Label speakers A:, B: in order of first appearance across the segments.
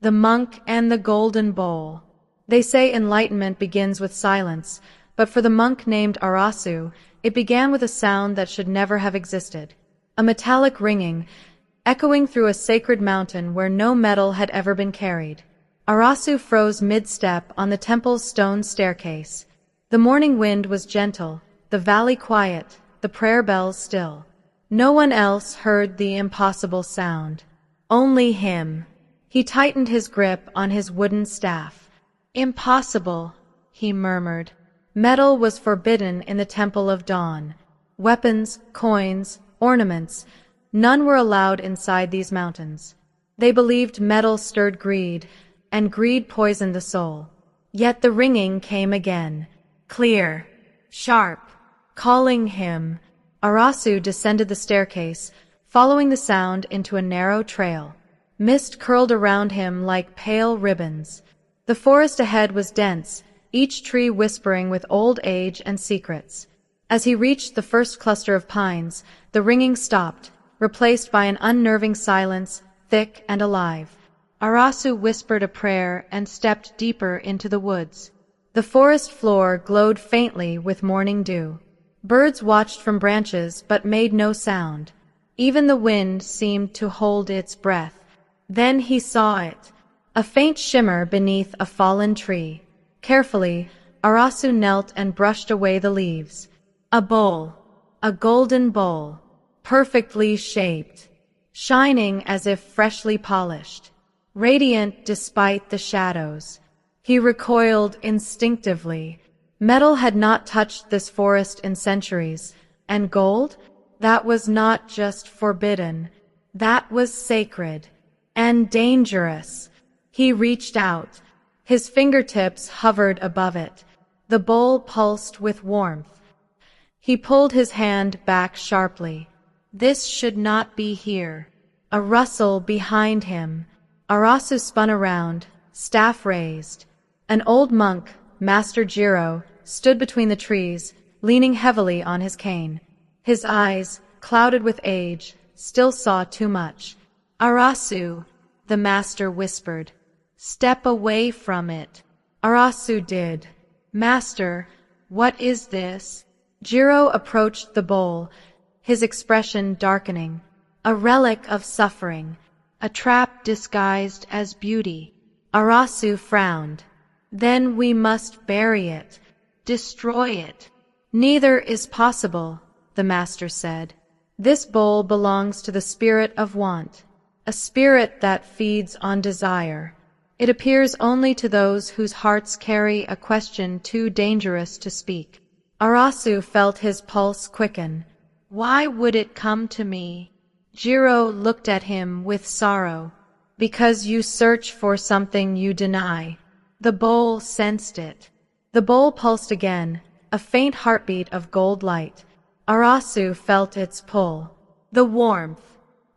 A: The Monk and the Golden Bowl. They say enlightenment begins with silence, but for the monk named Arasu, it began with a sound that should never have existed. A metallic ringing, echoing through a sacred mountain where no metal had ever been carried. Arasu froze mid-step on the temple's stone staircase. The morning wind was gentle, the valley quiet, the prayer bells still. No one else heard the impossible sound. Only him. He tightened his grip on his wooden staff. Impossible, he murmured. Metal was forbidden in the Temple of Dawn. Weapons, coins, ornaments, none were allowed inside these mountains. They believed metal stirred greed, and greed poisoned the soul. Yet the ringing came again, clear, sharp, calling him. Arasu descended the staircase, following the sound into a narrow trail. Mist curled around him like pale ribbons. The forest ahead was dense, each tree whispering with old age and secrets. As he reached the first cluster of pines, the ringing stopped, replaced by an unnerving silence, thick and alive. Arasu whispered a prayer and stepped deeper into the woods. The forest floor glowed faintly with morning dew. Birds watched from branches but made no sound. Even the wind seemed to hold its breath. Then he saw it, a faint shimmer beneath a fallen tree. Carefully, Arasu knelt and brushed away the leaves. A bowl, a golden bowl, perfectly shaped, shining as if freshly polished, radiant despite the shadows. He recoiled instinctively. Metal had not touched this forest in centuries, and gold? That was not just forbidden, that was sacred and dangerous. He reached out. His fingertips hovered above it. The bowl pulsed with warmth. He pulled his hand back sharply. This should not be here. A rustle behind him. Arasu spun around, staff raised. An old monk, Master Jiro, stood between the trees, leaning heavily on his cane. His eyes, clouded with age, still saw too much. Arasu, the master whispered. Step away from it. Arasu did. Master, what is this? Jiro approached the bowl, his expression darkening. A relic of suffering, a trap disguised as beauty. Arasu frowned. Then we must bury it, destroy it. Neither is possible, the master said. This bowl belongs to the spirit of want, a spirit that feeds on desire. It appears only to those whose hearts carry a question too dangerous to speak. Arasu felt his pulse quicken. Why would it come to me? Jiro looked at him with sorrow. Because you search for something you deny. The bowl sensed it. The bowl pulsed again, a faint heartbeat of gold light. Arasu felt its pull. The warmth.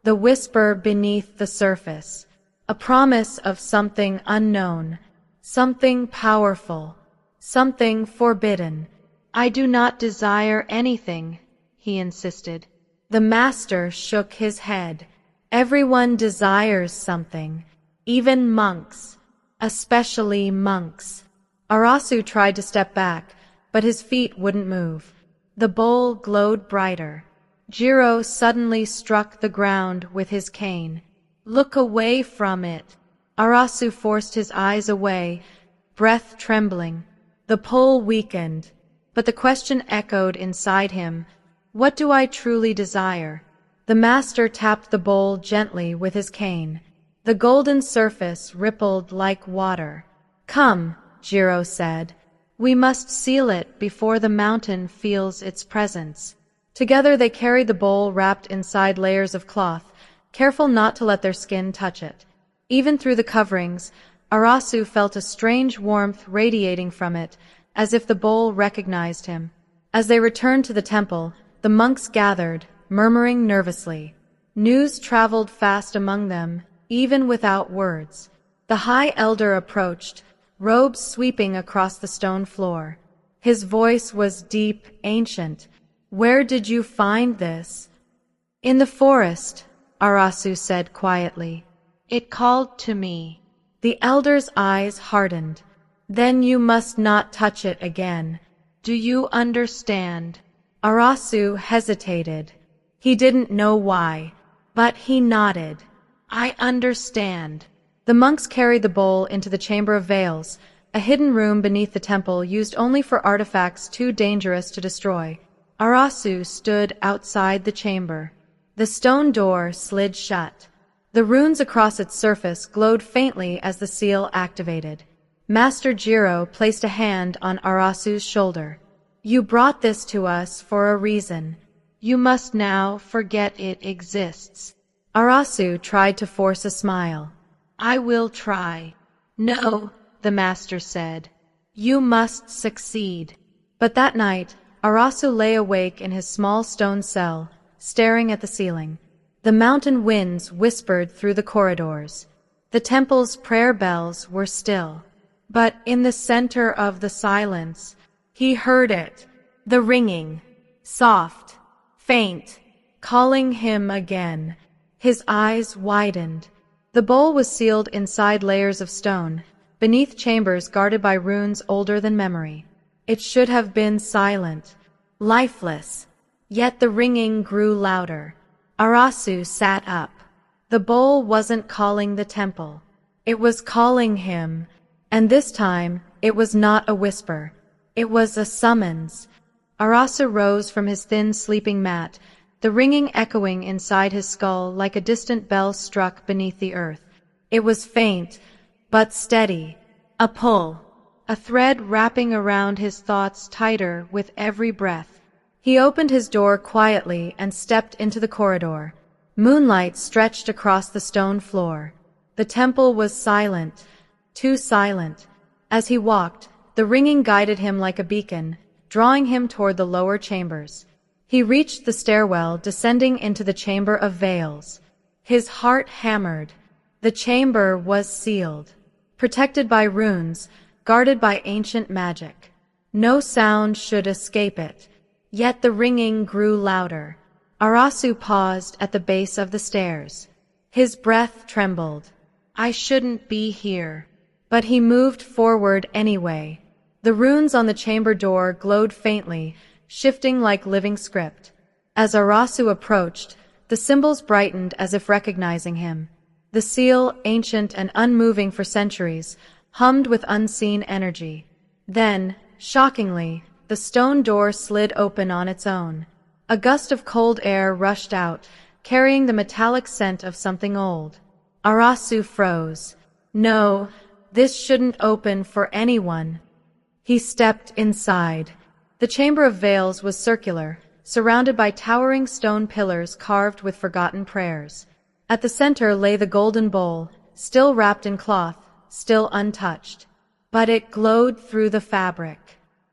A: The whisper beneath the surface. A promise of something unknown. Something powerful. Something forbidden. I do not desire anything, he insisted. The master shook his head. Everyone desires something, even monks, especially monks. Arasu tried to step back, but his feet wouldn't move. The bowl glowed brighter. Jiro suddenly struck the ground with his cane. Look away from it. Arasu forced his eyes away, breath trembling. The pull weakened, but the question echoed inside him. What do I truly desire? The master tapped the bowl gently with his cane. The golden surface rippled like water. Come, Jiro said. We must seal it before the mountain feels its presence. Together they carried the bowl wrapped inside layers of cloth, careful not to let their skin touch it. Even through the coverings, Arasu felt a strange warmth radiating from it, as if the bowl recognized him. As they returned to the temple, the monks gathered, murmuring nervously. News traveled fast among them, even without words. The high elder approached, robes sweeping across the stone floor. His voice was deep, ancient. Where did you find this? In the forest, Arasu said quietly. It called to me. The elder's eyes hardened. Then you must not touch it again. Do you understand? Arasu hesitated. He didn't know why, but he nodded. I understand. The monks carried the bowl into the Chamber of Veils, a hidden room beneath the temple used only for artifacts too dangerous to destroy. Arasu stood outside the chamber. The stone door slid shut. The runes across its surface glowed faintly as the seal activated. Master Jiro placed a hand on Arasu's shoulder. You brought this to us for a reason. You must now forget it exists. Arasu tried to force a smile. I will try. No, the master said. You must succeed. But that night, Arasu lay awake in his small stone cell, staring at the ceiling. The mountain winds whispered through the corridors. The temple's prayer bells were still. But in the center of the silence, he heard it, the ringing, soft, faint, calling him again. His eyes widened. The bowl was sealed inside layers of stone, beneath chambers guarded by runes older than memory. It should have been silent, lifeless, yet the ringing grew louder. Arasu sat up. The bowl wasn't calling the temple. It was calling him, and this time it was not a whisper. It was a summons. Arasu rose from his thin sleeping mat, the ringing echoing inside his skull like a distant bell struck beneath the earth. It was faint, but steady. A pull. A thread wrapping around his thoughts tighter with every breath. He opened his door quietly and stepped into the corridor. Moonlight stretched across the stone floor. The temple was silent, too silent. As he walked, the ringing guided him like a beacon, drawing him toward the lower chambers. He reached the stairwell, descending into the Chamber of Veils. His heart hammered. The chamber was sealed, protected by runes, guarded by ancient magic. No sound should escape it. Yet the ringing grew louder. Arasu paused at the base of the stairs. His breath trembled. I shouldn't be here. But he moved forward anyway. The runes on the chamber door glowed faintly, shifting like living script. As Arasu approached, the symbols brightened as if recognizing him. The seal, ancient and unmoving for centuries, hummed with unseen energy. Then, shockingly, the stone door slid open on its own. A gust of cold air rushed out, carrying the metallic scent of something old. Arasu froze. No, this shouldn't open for anyone. He stepped inside. The Chamber of Veils was circular, surrounded by towering stone pillars carved with forgotten prayers. At the center lay the golden bowl, still wrapped in cloth, still untouched. But it glowed through the fabric.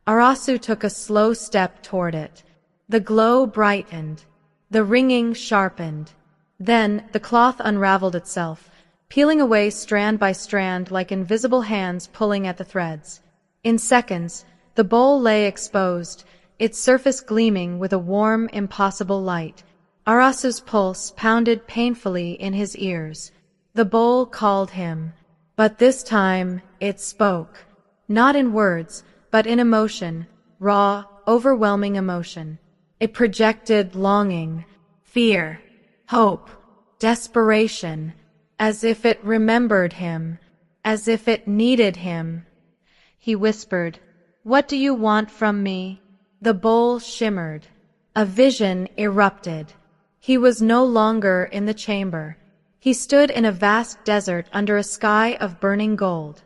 A: Arasu took a slow step toward it. The glow brightened. The ringing sharpened. Then the cloth unraveled itself, peeling away strand by strand like invisible hands pulling at the threads. In seconds, the bowl lay exposed, its surface gleaming with a warm, impossible light. Arasu's pulse pounded painfully in his ears. The bowl called him. But this time, it spoke. Not in words, but in emotion, raw, overwhelming emotion. It projected longing, fear, hope, desperation, as if it remembered him, as if it needed him. He whispered, What do you want from me? The bowl shimmered. A vision erupted. He was no longer in the chamber. He stood in a vast desert under a sky of burning gold.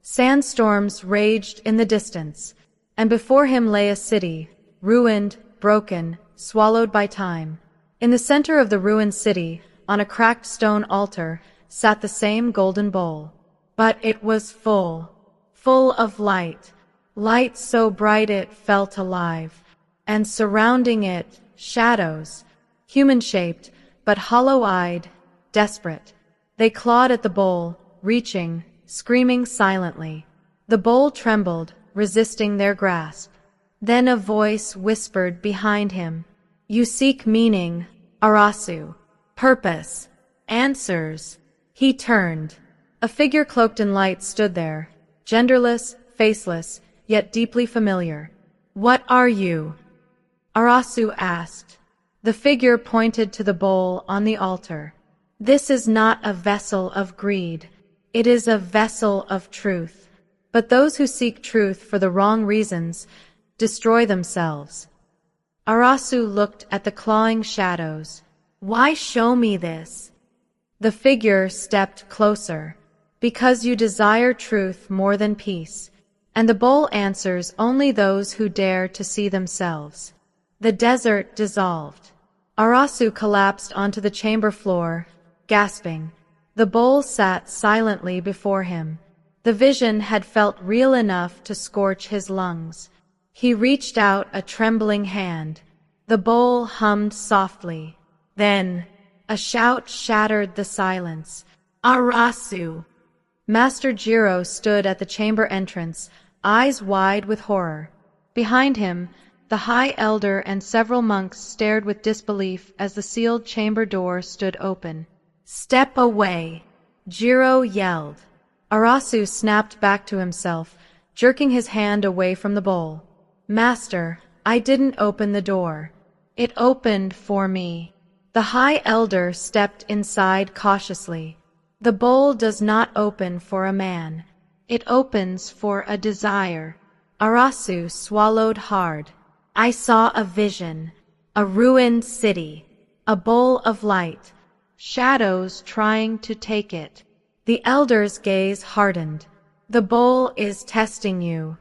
A: Sandstorms raged in the distance, and before him lay a city, ruined, broken, swallowed by time. In the center of the ruined city, on a cracked stone altar, sat the same golden bowl. But it was full of light, light so bright it felt alive, and surrounding it, shadows, human-shaped, but hollow-eyed, desperate. They clawed at the bowl, reaching, screaming silently. The bowl trembled, resisting their grasp. Then a voice whispered behind him, You seek meaning, Arasu, purpose, answers. He turned. A figure cloaked in light stood there, genderless, faceless, yet deeply familiar. "What are you?" Arasu asked. The figure pointed to the bowl on the altar. "This is not a vessel of greed. It is a vessel of truth. But those who seek truth for the wrong reasons destroy themselves." Arasu looked at the clawing shadows. "Why show me this?" The figure stepped closer. "Because you desire truth more than peace, and the bowl answers only those who dare to see themselves." The desert dissolved. Arasu collapsed onto the chamber floor, gasping. The bowl sat silently before him. The vision had felt real enough to scorch his lungs. He reached out a trembling hand. The bowl hummed softly. Then, a shout shattered the silence. "Arasu!" Master Jiro stood at the chamber entrance, eyes wide with horror. Behind him, the High Elder and several monks stared with disbelief as the sealed chamber door stood open. "Step away!" Jiro yelled. Arasu snapped back to himself, jerking his hand away from the bowl. "Master, I didn't open the door. It opened for me." The High Elder stepped inside cautiously. "The bowl does not open for a man. It opens for a desire." Arasu swallowed hard. "I saw a vision, a ruined city, a bowl of light, shadows trying to take it." The elder's gaze hardened. "The bowl is testing you."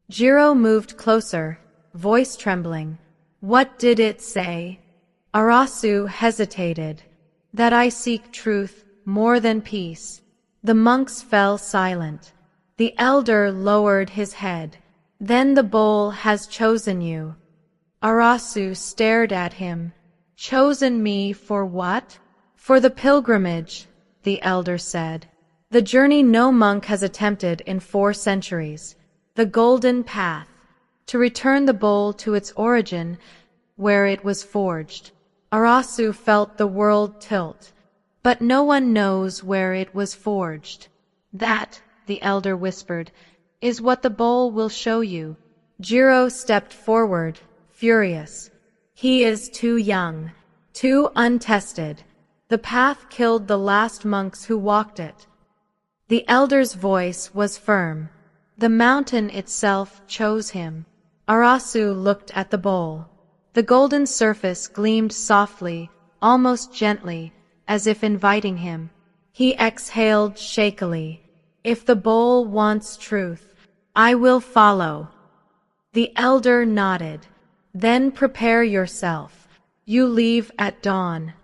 A: Jiro moved closer, voice trembling. "What did it say?" Arasu hesitated. "That I seek truth more than peace." The monks fell silent. The elder lowered his head. "Then the bowl has chosen you." Arasu stared at him. "Chosen me for what?" "For the pilgrimage," the elder said. "The journey no monk has attempted in 4 centuries. The golden path. To return the bowl to its origin, where it was forged." Arasu felt the world tilt. "But no one knows where it was forged." "That," the elder whispered, "is what the bowl will show you." Jiro stepped forward, furious. "He is too young, too untested. The path killed the last monks who walked it." The elder's voice was firm. "The mountain itself chose him." Arasu looked at the bowl. The golden surface gleamed softly, almost gently, as if inviting him. He exhaled shakily. "If the bowl wants truth, I will follow." The elder nodded. "Then prepare yourself. You leave at dawn."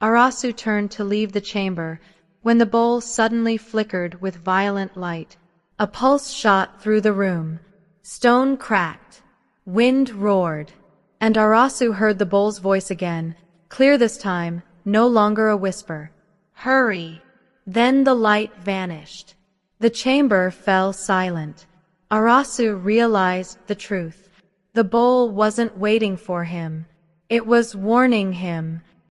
A: Arasu turned to leave the chamber when the bowl suddenly flickered with violent light. A pulse shot through the room. Stone cracked. Wind roared. And Arasu heard the bowl's voice again, clear this time, no longer a whisper. "Hurry!" Then the light vanished. The chamber fell silent. Arasu realized the truth. The bowl wasn't waiting for him. It was warning him.